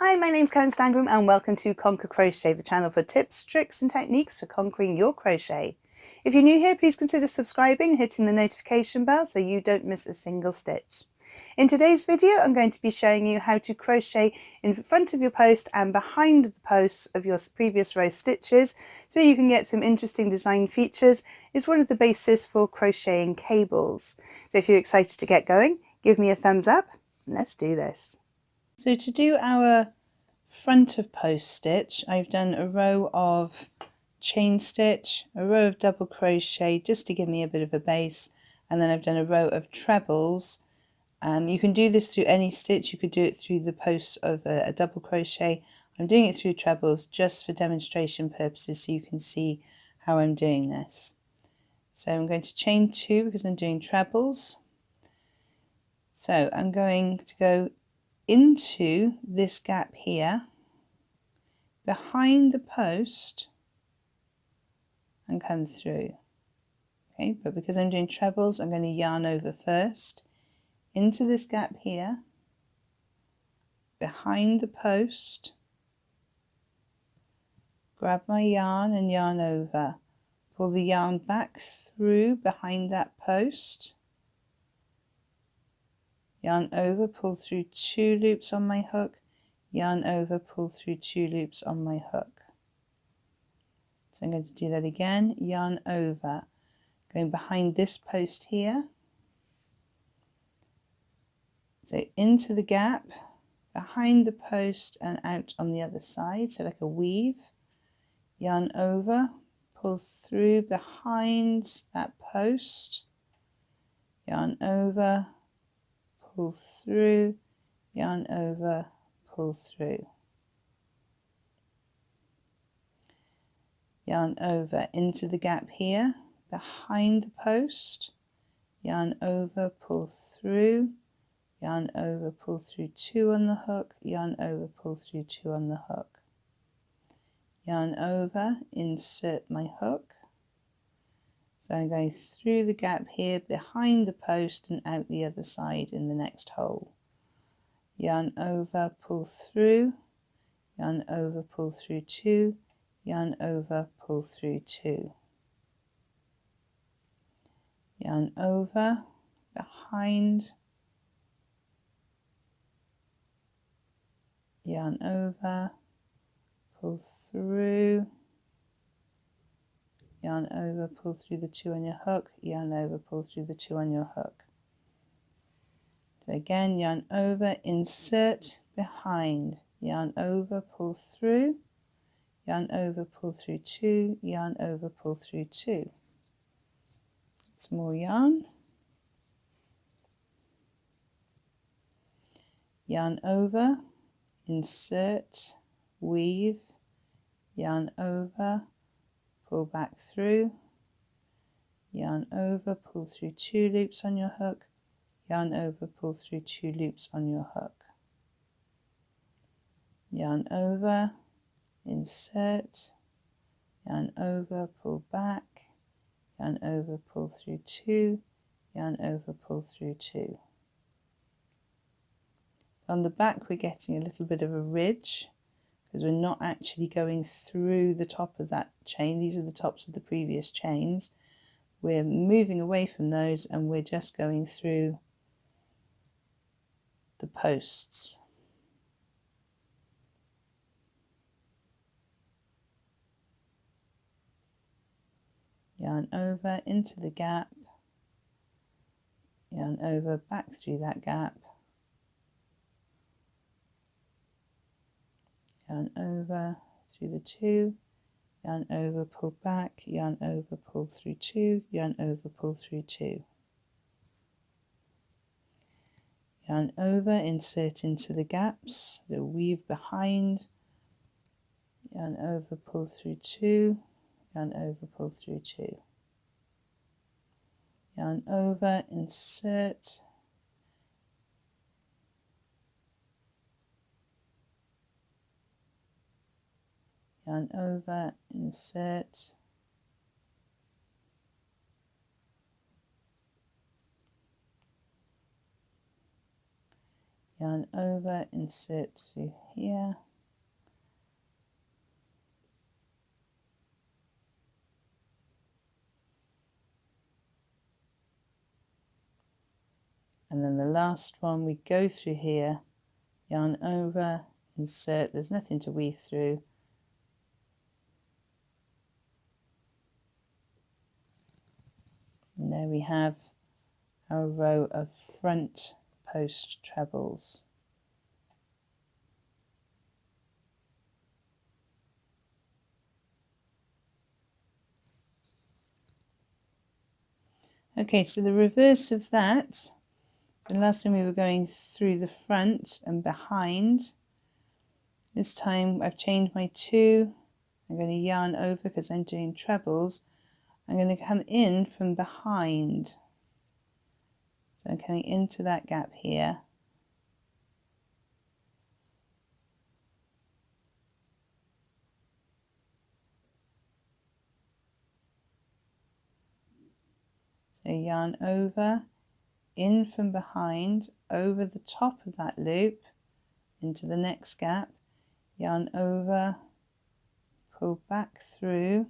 Hi, my name's Karen Stangram and welcome to Conquer Crochet, the channel for tips, tricks and techniques for conquering your crochet. If you're new here, please consider subscribing and hitting the notification bell so you don't miss a single stitch. In today's video, I'm going to be showing you how to crochet in front of your post and behind the posts of your previous row stitches so you can get some interesting design features. It's one of the bases for crocheting cables. So if you're excited to get going, give me a thumbs up and let's do this. So to do our front of post stitch, I've done a row of chain stitch, a row of double crochet just to give me a bit of a base, and then I've done a row of trebles. You can do this through any stitch. You could do it through the posts of a double crochet. I'm doing it through trebles just for demonstration purposes so you can see how I'm doing this. So I'm going to chain 2 because I'm doing trebles. So I'm going to go into this gap here behind the post and come through. Okay, but because I'm doing trebles, I'm going to yarn over first into this gap here behind the post, grab my yarn and yarn over, pull the yarn back through behind that post, yarn over, pull through 2 loops on my hook, yarn over, pull through 2 loops on my hook. So I'm going to do that again, yarn over, going behind this post here, so into the gap, behind the post and out on the other side, so like a weave, yarn over, pull through behind that post, yarn over, pull through, yarn over, pull through. Yarn over into the gap here, behind the post, yarn over, pull through, yarn over, pull through 2 on the hook, yarn over, pull through 2 on the hook. Yarn over, insert my hook. So I'm going through the gap here, behind the post and out the other side in the next hole. Yarn over, pull through, yarn over, pull through 2, yarn over, pull through 2. Yarn over, behind, yarn over, pull through, yarn over, pull through the 2 on your hook, yarn over, pull through the 2 on your hook. So again, yarn over, insert, behind, yarn over, pull through, yarn over, pull through 2, yarn over, pull through 2. Some more yarn, yarn over, insert, weave, yarn over, pull back through, yarn over, pull through 2 loops on your hook, yarn over, pull through 2 loops on your hook, yarn over, insert, yarn over, pull back, yarn over, pull through 2, yarn over, pull through 2. So on the back we're getting a little bit of a ridge because we're not actually going through the top of that chain. These are the tops of the previous chains. We're moving away from those and we're just going through the posts. Yarn over into the gap, yarn over, back through that gap, yarn over through the 2, yarn over, pull back, yarn over, pull through 2, yarn over, pull through 2. Yarn over, insert into the gaps, the weave behind, yarn over, pull through 2, yarn over, pull through 2. Yarn over, insert, yarn over, insert, yarn over, insert through here, and then the last one we go through here, yarn over, insert, there's nothing to weave through, and there we have our row of front post trebles. Okay, so the reverse of that, the last time we were going through the front and behind. This time I've changed my two. I'm going to yarn over because I'm doing trebles. I'm going to come in from behind. So I'm coming into that gap here. So yarn over, in from behind, over the top of that loop, into the next gap, yarn over, pull back through.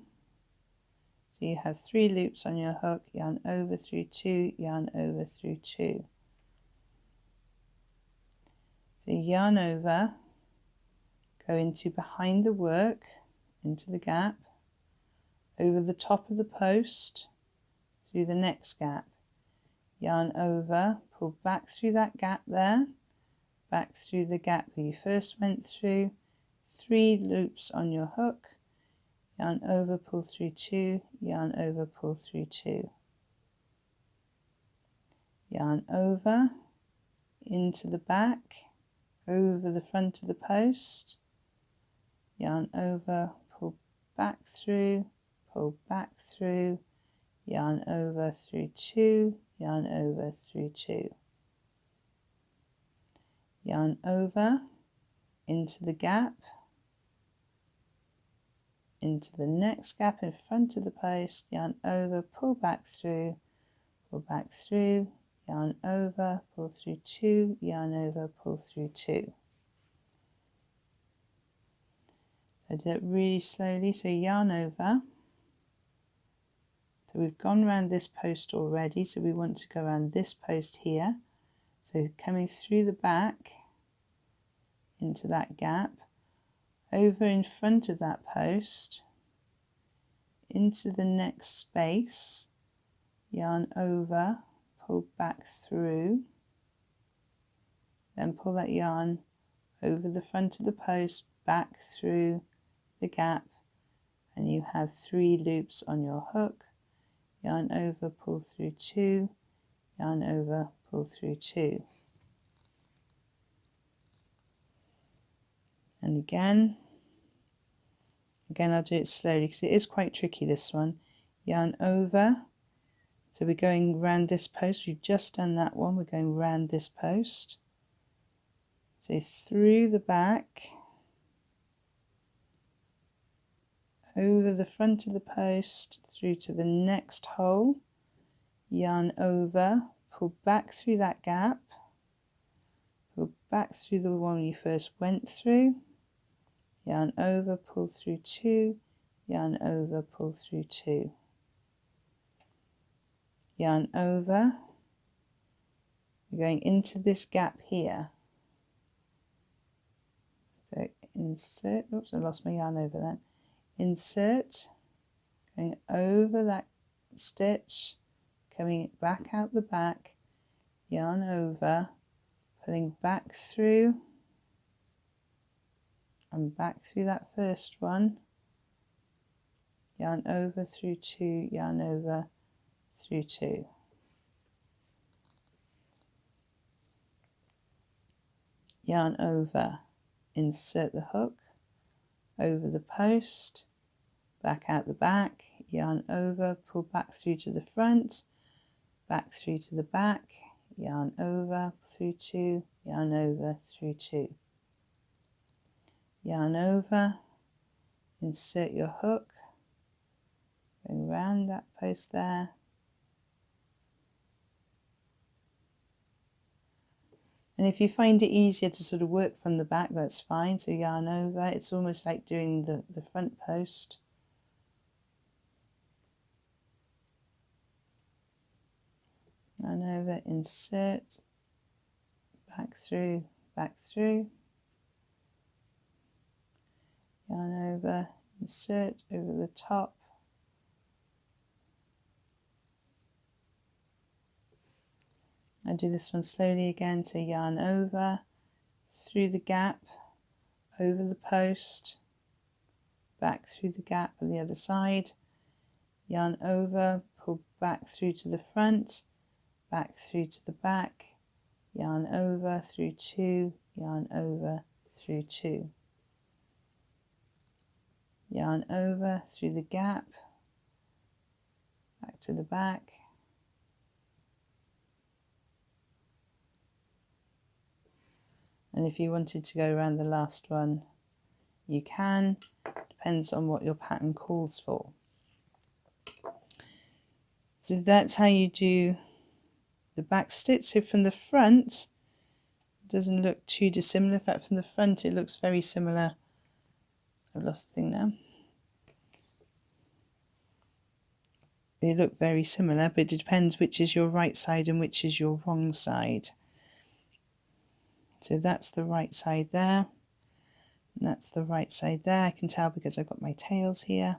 So you have 3 loops on your hook, yarn over through 2, yarn over through 2. So yarn over, go into behind the work, into the gap, over the top of the post, through the next gap, yarn over, pull back through that gap there, back through the gap where you first went through, 3 loops on your hook, yarn over, pull through 2, yarn over, pull through 2, yarn over, into the back, over the front of the post, yarn over, pull back through, pull back through, yarn over through 2, yarn over through 2, yarn over, into the gap, into the next gap in front of the post, yarn over, pull back through, yarn over, pull through 2, yarn over, pull through 2. I do it really slowly, so yarn over. So we've gone around this post already, so we want to go around this post here. So coming through the back into that gap, over in front of that post, into the next space, yarn over, pull back through, then pull that yarn over the front of the post, back through the gap, and you have 3 loops on your hook, yarn over, pull through 2, yarn over, pull through 2. And again I'll do it slowly because it is quite tricky, this one. Yarn over, so we're going around this post, we've just done that one, we're going around this post. So through the back, over the front of the post, through to the next hole, yarn over, pull back through that gap, pull back through the one you first went through, yarn over, pull through 2, yarn over, pull through 2, yarn over, we're going into this gap here. So insert, oops, I lost my yarn over then. Insert, going over that stitch, coming back out the back, yarn over, pulling back through and back through that first one, yarn over through 2, yarn over through 2. Yarn over, insert the hook, over the post, back out the back, yarn over, pull back through to the front, back through to the back, yarn over, through 2, yarn over, through 2. Yarn over, insert your hook, going around that post there. And if you find it easier to sort of work from the back, that's fine. So yarn over. It's almost like doing the front post. Yarn over, insert, back through, yarn over, insert over the top, I do this one slowly again, so yarn over, through the gap, over the post, back through the gap on the other side, yarn over, pull back through to the front, back through to the back, yarn over, through two, yarn over, through two, yarn over, through the gap, back to the back, and if you wanted to go around the last one, you can. Depends on what your pattern calls for. So that's how you do the back stitch. So from the front, it doesn't look too dissimilar. In fact, from the front, it looks very similar. I've lost the thing now. They look very similar, but it depends which is your right side and which is your wrong side. So that's the right side there, and that's the right side there. I can tell because I've got my tails here.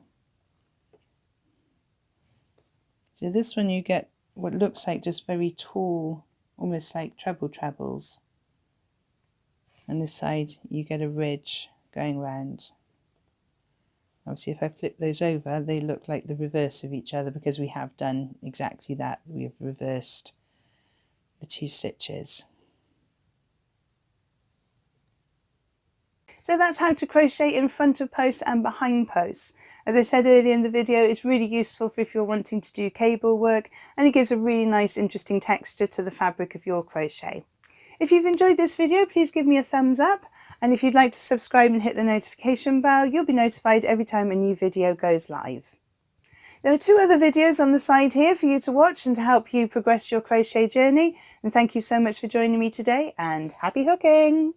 So this one you get what looks like just very tall, almost like trebles. And this side you get a ridge going round. Obviously if I flip those over, they look like the reverse of each other because we have done exactly that. We have reversed the two stitches. So that's how to crochet in front of posts and behind posts. As I said earlier in the video, it's really useful for if you're wanting to do cable work, and it gives a really nice interesting texture to the fabric of your crochet. If you've enjoyed this video, please give me a thumbs up, and if you'd like to subscribe and hit the notification bell, you'll be notified every time a new video goes live. There are 2 other videos on the side here for you to watch and to help you progress your crochet journey, and thank you so much for joining me today, and happy hooking!